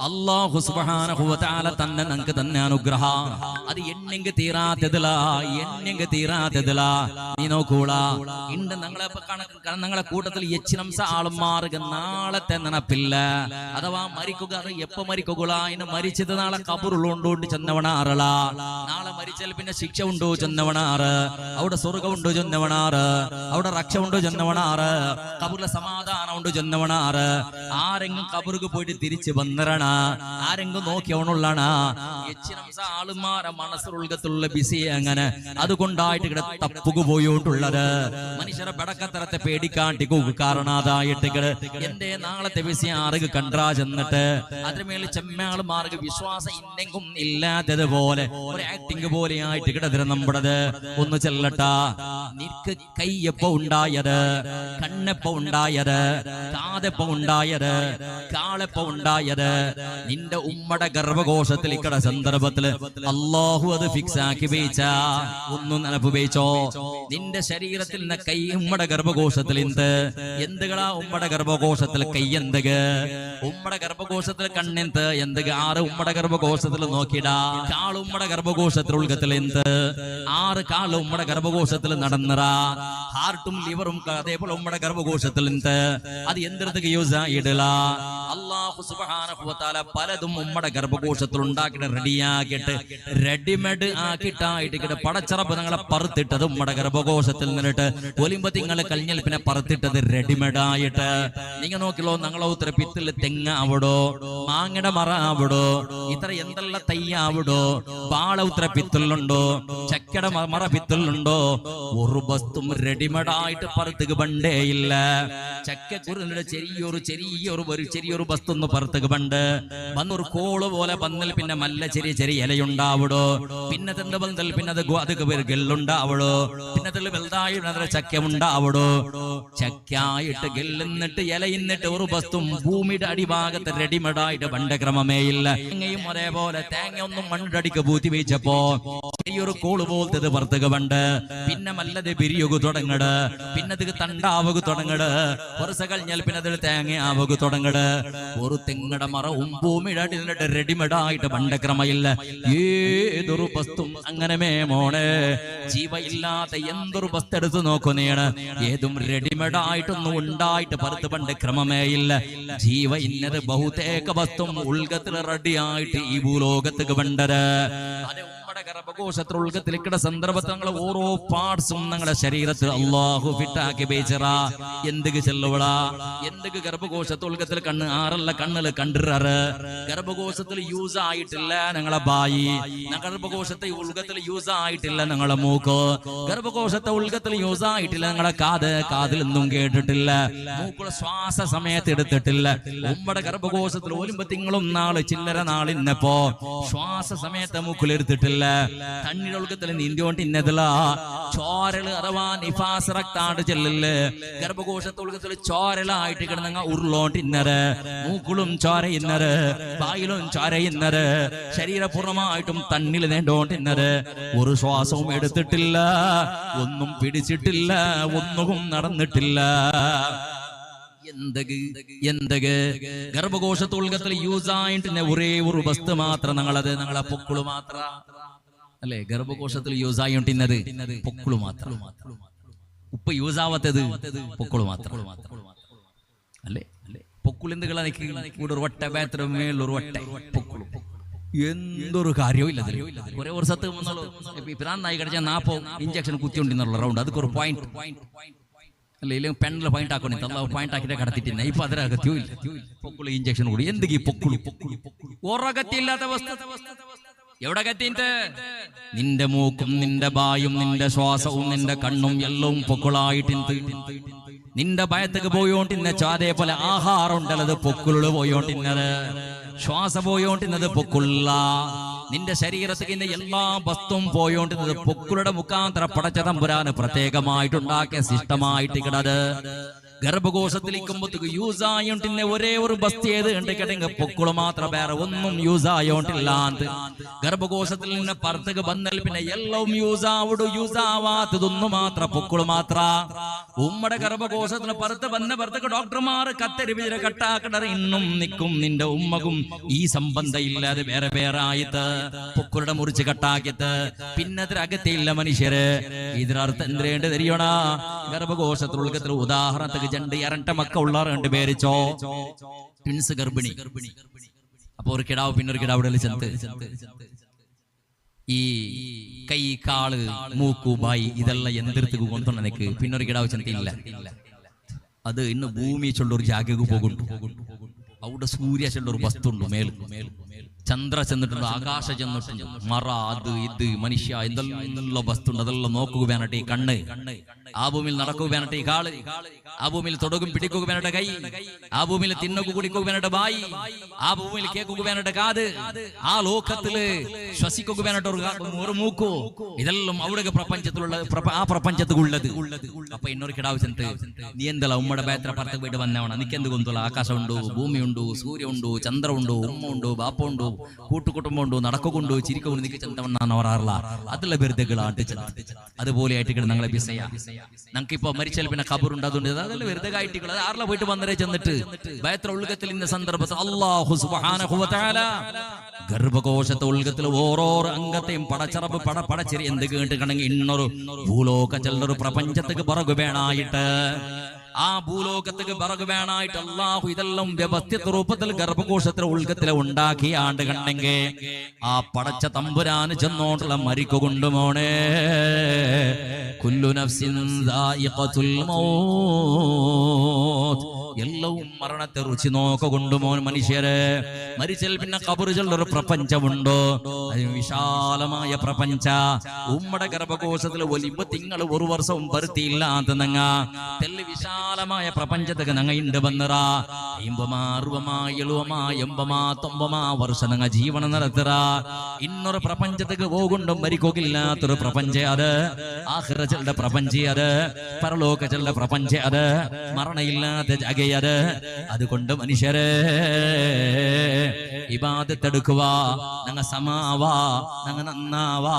അല്ലാഹു സുബ്ഹാനഹു വ തആല തന്നെ നമുക്ക് തന്നെ അനുഗ്രഹ അത് എണ്ണെങ്കി തീരാത്തതിലാ നീ നോക്കൂടാ ഇണ്ട് ഞങ്ങളെ കൂട്ടത്തിൽ എച്ചിനംസ ആളുമാർക്ക് നാളത്തെ നനപ്പില്ല അഥവാ മരിക്കുക അത് എപ്പോ മരിക്കുക ഇന്ന് മരിച്ചത് നാളെ കബറുള്ളോണ്ട് ചെന്നവണാറള നാളെ മരിച്ചാൽ പിന്നെ ശിക്ഷ ഉണ്ടോ ചെന്നവണാറ് അവിടെ സ്വർഗം ഉണ്ടോ ചെന്നവണാറ് അവിടെ രക്ഷ ഉണ്ടോ ചെന്നവണാറ് കബറിലെ സമാധാനം ഉണ്ടോ ചെന്നവണാറ് ആരെങ്കിലും കബറുക്ക് പോയിട്ട് തിരിച്ചു വന്നിറണ ആരെങ്കിലും നോക്കിയവനുള്ളണ എച്ചിനംസ ആളുമാരെ മനസ്സിലുള്ളത്തുള്ള ബിസി അങ്ങനെ അതുകൊണ്ടായിട്ട് ഇവിടെ തപ്പുക പോയോണ്ടുള്ളത് മനുഷ്യരെ ബടക്കത്തരത്തെ പേടിക്കാണ്ടിക്കൂ കാരണാതായിട്ട് എന്റെ നാളത്തെ ബിസി ആറുക കണ്ടാ ചെന്നിട്ട് അതിനുമേൽ ചെമ്മയാളുമാർക്ക് വിശ്വാസം ഇല്ലെങ്കും ഇല്ലാത്തതുപോലെ ഒരു ആക്ടിങ് പോലെ ആയിട്ട് കിടതിര നമ്മുടേത് ഒന്ന് ചെല്ലട്ടാ നിനക്ക് കൈയപ്പോ ഉണ്ടായത് കണ്ണെപ്പോ ഉണ്ടായത് കാതെപ്പോ ഉണ്ടായത് കാളെപ്പോ ഉണ്ടായത് നിന്റെ ഉമ്മയുടെ ഗർഭകോശത്തിൽ ഇക്കട സന്ദർഭത്തില് അള്ളാഹു അത് ഫിക്സ് ആക്കി വെച്ച ഒന്നും നനപ്പുപയോഗിച്ചോ നിന്റെ ശരീരത്തിൽ നിന്ന് കൈ ഉമ്മയുടെ ഗർഭകോശത്തിൽ എന്തുകളാ ഉമ്മയുടെ ഗർഭകോശത്തിൽ കൈ എന്തുക ഉമ്മയുടെ ഗർഭകോശത്തിൽ കണ്ണെന്ത് എന്തുക ആറ് ഉമ്മയുടെ ഗർഭകോശത്തിൽ നോക്കിടാ കാളുമ്മയുടെ ഗർഭകോശത്തിൽ ഉൾഗത്തിൽ ആറ് കാള് ഉമ്മയുടെ ഗർഭകോശത്തിൽ നടന്നറാ ഹാർട്ടും ലിവറും അതേപോലെ ഉമ്മയുടെ ഗർഭകോശത്തിൽ അത് എന്തിടത്തേക്ക് യൂസ് ആയിടല അല്ലാഹു സുബ്ഹാനഹു വ തആല പലതും ഉമ്മയുടെ ഗർഭകോശത്തിൽ ഉണ്ടാക്കിയിട്ട് റെഡിയാക്കിയിട്ട് റെഡിമെയ്ഡ് ആക്കിയിട്ടായിട്ട് പടച്ചറപ്പ് നിങ്ങളെ പറത്തിട്ടത് ഉമ്മയുടെ ഗർഭകോശത്തിൽ നിന്നിട്ട് ഒലിമ്പ തിങ്ങളെ കഴിഞ്ഞാൽ പിന്നെ പറത്തിട്ടത് റെഡിമെയ്ഡ് ആയിട്ട് നിങ്ങൾ നോക്കില്ലോ ഞങ്ങളെ ഉത്തര പിത്തിൽ തെങ്ങ ആവിടോ മാങ്ങയുടെ മറ ആവിടോ ഇത്ര എന്തെല്ലാം തയ്യാവിടോ പാള ഉത്തര പിത്തലുണ്ടോ ചക്കയുടെ മറ പിത്തലുണ്ടോ ഒരു വസ്തും റെഡിമെയ്ഡ് ആയിട്ട് പറത്തുക പണ്ടേ ഇല്ല ചക്കക്കുരുന്നിയുടെ ചെറിയൊരു വസ്തു ഒന്ന് പറത്തുക പണ്ട് വന്നൊരു കോള് പോലെ വന്നൽ പിന്നെ നല്ല ചെറിയ ഇലയുണ്ടാവിടോ പിന്നെ തന്റെ ബന്ധൽ പിന്നെ അത് ഗെല്ലുണ്ടാവിടോ പിന്നെ അതിൽ വലുതായി ചക്ക ഉണ്ടാവിടോ ചക്കായിട്ട് ഗെല്ലുന്നിട്ട് ഇലയിന്നിട്ട് ഒരു വസ്തു ഭൂമിയുടെ അടിഭാഗത്ത് റെഡിമെയ്ഡ് ആയിട്ട് പണ്ട് ക്രമമേ ഇല്ല തേങ്ങയും അതേപോലെ തേങ്ങ ഒന്നും മണ്ണടിക്ക് പൂത്തി വെച്ചപ്പോ ചെറിയൊരു കോള് പോലത്തത് പറത്തുക പണ്ട് പിന്നെ നല്ലത് ബിരിയുക തുടങ്ങട് പിന്നെ അത് തണ്ടാവുക തുടങ്ങട് കുറച്ച് കഴിഞ്ഞാൽ പിന്നെ അതിൽ തേങ്ങ ആവുക തുടങ്ങട് ഒരു തെങ്ങടെ മറവും ഭൂമിയുടെ റെഡിമെയ്ഡ് ആയിട്ട് പണ്ടക്രമയില്ല ഏതൊരു വസ്തും അങ്ങനെ മോണെ ജീവ ഇല്ലാത്ത എന്തൊരു വസ്തു എടുത്ത് നോക്കുന്നതാണ് ഏതും റെഡിമെയ്ഡ് ആയിട്ടൊന്നും ഉണ്ടായിട്ട് പറുത്ത് പണ്ട് ക്രമമേ ഇല്ല ജീവ ഇന്നത് ബഹുതേക വസ്തു ഉൾഗത്തിൽ റെഡി ആയിട്ട് ഈ ഭൂലോകത്തേക്ക് പണ്ടത് ഗർഭകോശത്തിൽ ഉൾഗത്തിലിക്കട സന്ദർഭത്തിൽ ഞങ്ങൾ ഓരോ പാർട്സും ഞങ്ങളുടെ ശരീരത്തിൽ അള്ളാഹു ഫിറ്റാക്കി വെച്ചറാ എന്തൊക്കെ ചെല്ലുവടാ എന്തൊക്കെ ഗർഭകോശത്തിൽ ഉൾഗത്തിൽ കണ്ണ് ആറല്ല കണ്ണില് കണ്ടിറാറ് ഗർഭകോശത്തിൽ യൂസ് ആയിട്ടില്ല ഞങ്ങളെ ബായി ഗർഭകോശത്തെ ഉൾഗത്തിൽ യൂസ് ആയിട്ടില്ല ഞങ്ങളെ മൂക്ക് ഗർഭകോശത്തെ ഉൾഗത്തിൽ യൂസ് ആയിട്ടില്ല ഞങ്ങളെ കാതിലൊന്നും കേട്ടിട്ടില്ല മൂക്കുള്ള ശ്വാസ സമയത്ത് എടുത്തിട്ടില്ല ഉമ്മയുടെ ഗർഭകോശത്തിൽ ഒലിമ്പ തിങ്കളും നാള് ചില്ലറ നാളിന്നപ്പോ ശ്വാസ സമയത്ത് മൂക്കിലെടുത്തിട്ടില്ല തണ്ണിടൊഴുക്കത്തിൽ നീന്തിയോണ്ട് ഇന്നതില ചോരല് അഥവാ നിഫാസ് റക്താണ്ട് ചെല്ലല് ഗർഭകോശത്തൊഴുക്കത്തിൽ ചോരലായിട്ട് കിടന്ന ഉരുളോണ്ട് ഇന്നര് മൂക്കുളും ചോര ഇന്നര് വായിലും ചോര ഇന്നര് ശരീരപൂർണമായിട്ടും തണ്ണിൽ നീണ്ടോണ്ട് ഇന്നര് ഒരു ശ്വാസവും എടുത്തിട്ടില്ല ഒന്നും പിടിച്ചിട്ടില്ല ഒന്നും നടന്നിട്ടില്ല ഗർഭകോശത്തുൾഗത്തിൽ യൂസ് ആയിട്ട് ഒരേ ഒരു വസ്തു മാത്രം ഞങ്ങളെ പൊക്കിള് മാത്ര അല്ലെ ഗർഭകോശത്തിൽ യൂസ് ആയിട്ടിന്നത് പൊക്കിള് മാത്രം ഉപ്പ് യൂസ് ആവാത്തത് പൊക്കിള് മാത്രം അല്ലേ പൊക്കിളെന്തുകളാ കൂടെ ഒരു വട്ട ബാത്റൂം മേലൊരു വട്ട പൊക്കിളു എന്തൊരു കാര്യവും ഇല്ല ഒരേ ഒരു സത്ത് പ്രാന്തായി കിടച്ചാൽ 40 ഇഞ്ചക്ഷൻ കുത്തിക്കൊണ്ടിരുന്നുള്ള റൗണ്ട് അതൊക്കെ ഒരു പോയിന്റ് അല്ലെ പെണ്ണിലെ പോയിന്റ് ആക്കണി പോയിന്റ് ആക്കിട്ട് കടത്തിട്ടില്ല ഇപ്പൊ അതിനകത്യോ ഇല്ല പൊക്കിള് ഇഞ്ചക്ഷൻ കൂടി എന്തൊക്കെ പൊക്കിളു ഒരകത്തില്ലാത്ത അവസ്ഥ എവിടെ കത്തിട്ട് നിന്റെ മൂക്കും നിന്റെ ബായും നിന്റെ ശ്വാസവും നിന്റെ കണ്ണും എല്ലാം പൊക്കിളായിട്ട് നിന്റെ ഭയത്തേക്ക് പോയോണ്ടിന്ന ചാതേ പോലെ ആഹാരം ഉണ്ടല്ലത് പൊക്കിള് പോയോണ്ടിന്നത് ശ്വാസം പോയോണ്ടിന്നത് പൊക്കുള്ള നിന്റെ ശരീരത്തിൽ എല്ലാ വസ്തുവും പോയോണ്ടിരുന്നത് പൊക്കുളുടെ മുഖാന്തര പടച്ച തമ്പുരാന് പ്രത്യേകമായിട്ടുണ്ടാക്കിയ സിസ്റ്റമായിട്ട് കിടത് ഗർഭകോശത്തിലിരിക്കുമ്പോഴത്തേക്ക് യൂസ് ആയോണ്ടിന്നെ ഒരേ ഒരു ബസ്തി ഏത് ഉണ്ടെങ്കിൽ പൊക്കിള് മാത്രം വേറെ ഒന്നും യൂസ് ആയോണ്ടില്ലാണ്ട് ഗർഭകോശത്തിൽ നിന്ന് പുറത്തേക്ക് വന്നാൽ പിന്നെ എല്ലാം യൂസ് ആവാത്തതൊന്നു മാത്രം പൊക്കിള് മാത്ര ഉമ്മയുടെ ഗർഭകോശത്തിന് പുറത്തേക്ക് ഡോക്ടർമാർ കത്തെരിവിരെ കട്ടാക്കടർ ഇന്നും നിൽക്കും നിന്റെ ഉമ്മക്കും ഈ സംബന്ധം ഇല്ലാതെ വേറെ വേറെ ആയിട്ട് പൊക്കുളുടെ മുറിച്ച് കട്ടാക്കിയിട്ട് പിന്നെ അതിരകത്തില്ല മനുഷ്യര് ഇതിനർത്ഥം എന്തേണ്ട് തെരിയണ ഗർഭകോശത്തിലുള്ളത്തിൽ ഉദാഹരണത്തിന് രണ്ട് ഇരട്ട മക്ക ഉള്ള രണ്ട് പേരിച്ചോ ട്വിൻസ് ഗർഭിണി അപ്പൊ ഒരു കിടാവ് പിന്നെ ഒരു കിടാവിടെ ചെന്ന് ഈ കൈ കാള് മൂക്കു ബായി ഇതെല്ലാം എന്തിടത്തേക്ക് കൊണ്ടുവന്ന നിനക്ക് പിന്നെ ഒരു കിടാവ് ചെന്നില്ല അത് ഇന്ന് ഭൂമി ചൊല്ലൊരു ജാഗക്ക് പോകുന്നു അവിടെ സൂര്യ ചൊല്ലൊരു വസ്തുണ്ട് മേൽ ചന്ദ്ര ചെന്നിട്ടുണ്ട് ആകാശം ചെന്നിട്ടുണ്ട് മറ അത് ഇത് മനുഷ്യ എന്തെല്ലാം വസ്തുണ്ട് അതെല്ലാം നോക്കുക വേണട്ടെ ഈ കണ്ണ് ആ ഭൂമിയിൽ നടക്കുക വേണട്ടെ ഈ കാള് ആ ഭൂമിയിൽ തൊടുകും പിടിക്കുക വേണട്ടെ കൈ ആ ഭൂമിയിൽ തിന്നക്കു കുടിക്കുക വേണട്ടെ ബായി ആ ഭൂമിയിൽ കേക്കുക വേണട്ടെ കാത് ആ ലോകത്തില് ശ്വസിക്കുക വേണട്ടെ ഒരു മൂക്കോ ഇതെല്ലാം അവിടെ പ്രപഞ്ചത്തിലുള്ള ആ പ്രപഞ്ചത്തിലുള്ളത് അപ്പൊ എന്നൊരു കിടാവ് ചെന്നിട്ട് നീ എന്തല്ല ഉമ്മയുടെ ബേത്ര പുറത്ത് പോയിട്ട് വന്നവണ നിക്കെന്ത് കൊന്തല്ല ആകാശമുണ്ടോ ഭൂമിയുണ്ടോ സൂര്യ ഉണ്ടോ ചന്ദ്ര ഉണ്ടോ ഉമ്മ ഉണ്ടോ ബാപ്പ ഉണ്ടോ കൂട്ടുകുടുംബമുണ്ടോ നടക്കൊണ്ടോ ചിരിക്കൊണ്ട് നിനക്ക് ചെന്തവണ്ണാന്ന് പറയാറില്ല അതിലെ വെറുതെകളാട്ട് അതുപോലെ ആയിട്ട് ഞങ്ങളെ ബിസയ ഞങ്ങൾക്കിപ്പോ മരിച്ചാൽ പിന്നെ ഖബറുണ്ട് അതുകൊണ്ട് അതെല്ലാം വെറുതെ ആയിട്ട് അത് ആറില പോയിട്ട് വന്നരെ ചെന്നിട്ട് ബൈത്ര ഉൽഗത്തിൽ ഇന്ന സന്ദർഭത്തിൽ അല്ലാഹു സുബ്ഹാനഹു വ തആല ഗർഭകോശത്തെ ഉൽഗത്തിൽ ഓരോരോ അംഗത്തെയും പടച്ചറപ്പ് പടച്ചെറി എന്ത് കേട്ടിക്കണെങ്കിൽ ഇന്നൊരു ഭൂലോക ചെല്ലൊരു പ്രപഞ്ചത്തേക്ക് പറകു വേണായിട്ട് ആ ഭൂലോകത്തേക്ക് പറകു വേണായിട്ട് അല്ലാഹു ഇതെല്ലാം വ്യവസ്ഥിത രൂപത്തിൽ ഗർഭകോശത്തിലെ ഉൽഗത്തിലെ ഉണ്ടാക്കിയാണ്ട് കണ്ടെങ്കിൽ ആ പടച്ച തമ്പുരാന് ചെന്നോട്ടുള്ള മരിക്കുകൊണ്ട് മോണേ കുല്ലു നഫ്സിൻ ദായിഖത്തുൽ മൗത്ത് എല്ലവും മരണത്തെ രുചി നോക്കൊണ്ടു മോൻ മനുഷ്യരെ മരിച്ചാൽ പിന്നെ ഖബർ ചൊല്ലൊരു പ്രപഞ്ചമുണ്ടോ അതിന് വിശാലമായ പ്രപഞ്ച ഉമ്മയുടെ ഗർഭകോശത്തിൽ ഒലിമ്പ് തിങ്കൾ ഒരു വർഷവും ഭർത്തിയില്ലാത്ത നങ്ങ തെല്ല് വിശാലമായ പ്രപഞ്ചത്തേക്ക് നങ്ങ ഇണ്ട് വന്നറ 50 വർഷം നങ്ങ ജീവനം നടത്തറ ഇന്നൊരു പ്രപഞ്ചത്തേക്ക് പോകുണ്ടും മരിക്കൊക്കില്ലാത്തൊരു പ്രപഞ്ച അത് ആഖിറ ചെല്ലുടെ പ്രപഞ്ച അത് പരലോക ചെല്ലുടെ പ്രപഞ്ച അത് മരണയില്ലാത്ത ജഗ അതുകൊണ്ട് മനുഷ്യരെ ഇബാദത്ത് എടുക്കുക ഞങ്ങ സമാവാ ഞങ്ങ നന്നാവാ